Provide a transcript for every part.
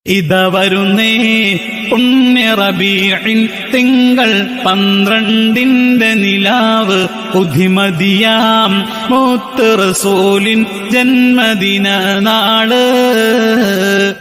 ഇതാ വരുന്നേ പുണ്യ റബീഇൻ തിങ്കൾ 12 നിലാവ് ബുദ്ധിമതിയാം മുത്ത് റസൂലിൻ ജന്മദിന നാള്.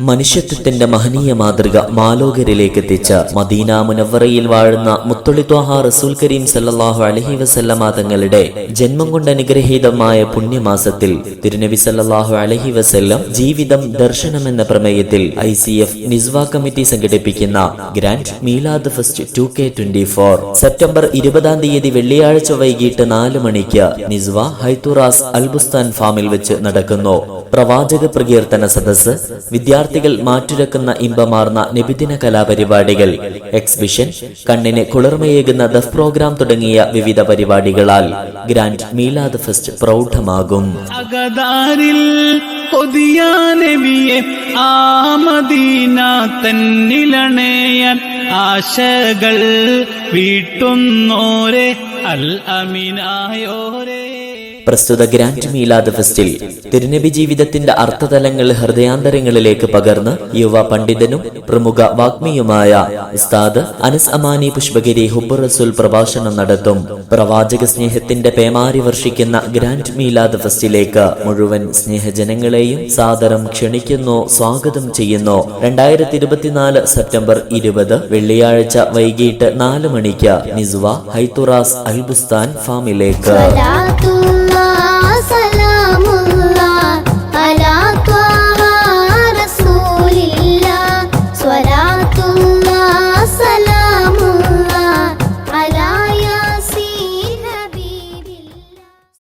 മനുഷ്യത്വത്തിന്റെ മഹനീയ മാതൃക മാലോകരിലേക്ക് എത്തിച്ച മദീന മുനവ്വറയിൽ വാഴുന്ന മുത്തുളി ത്വാഹ റസൂൽ കരീം സല്ലല്ലാഹു അലൈഹി വസല്ലമ തങ്ങളുടെ ജന്മം കൊണ്ട് അനുഗ്രഹീതമായ പുണ്യമാസത്തിൽ തിരുനബി സല്ലല്ലാഹു അലൈഹി വസല്ലം ജീവിതം ദർശനം എന്ന പ്രമേയത്തിൽ ICF നിസ്വ കമ്മിറ്റി സംഘടിപ്പിക്കുന്ന ഗ്രാൻഡ് മീലാദ് ഫെസ്റ്റ് 2K24 സെപ്റ്റംബർ 20 വെള്ളിയാഴ്ച വൈകിട്ട് 4 മണിക്ക് നിസ്വ ഹൈത്തുറാസ് അൽബുസ്താൻ ഫാമിൽ വെച്ച് നടക്കുന്നു. പ്രവാചക പ്രകീർത്തന സദസ്സ്, വിദ്യാർത്ഥികൾ മാറ്റുരക്കുന്ന ഇമ്പമാർന്ന നബിദിന കലാപരിപാടികൾ, എക്സിബിഷൻ, കണ്ണിന് കുളിർമയേകുന്ന ദഫ് പ്രോഗ്രാം തുടങ്ങിയ വിവിധ പരിപാടികളാൽ ഗ്രാൻഡ് മീലാദ് ഫെസ്റ്റ് പ്രൗഢമാകും. മദീന തന്നിലണയാൻ ആശകൾ വീട്ടുന്നോരെ അൽ അമീനായോരേ. പ്രസ്തുത ഗ്രാൻഡ് മീലാദ് ഫെസ്റ്റിൽ തിരുനബി ജീവിതത്തിന്റെ അർത്ഥതലങ്ങൾ ഹൃദയാന്തരങ്ങളിലേക്ക് പകർന്ന് യുവ പണ്ഡിതനും പ്രമുഖ വാഗ്മിയുമായ ഉസ്താദ് അനസ് അമാനി പുഷ്പഗിരി ഹുബ്ബ് റസൂൽ പ്രഭാഷണം നടത്തും. പ്രവാചക സ്നേഹത്തിന്റെ പേമാരി വർഷിക്കുന്ന ഗ്രാൻഡ് മീലാദ് ഫെസ്റ്റിലേക്ക് മുഴുവൻ സ്നേഹജനങ്ങളെയും സാദരം ക്ഷണിക്കുന്നു, സ്വാഗതം ചെയ്യുന്നു. 2024 സെപ്റ്റംബർ 20 വെള്ളിയാഴ്ച വൈകിട്ട് 4 മണിക്ക് നിസ്വ ഹൈത്തുറാസ് അൽബുസ്താൻ ഫാമിലേക്ക്.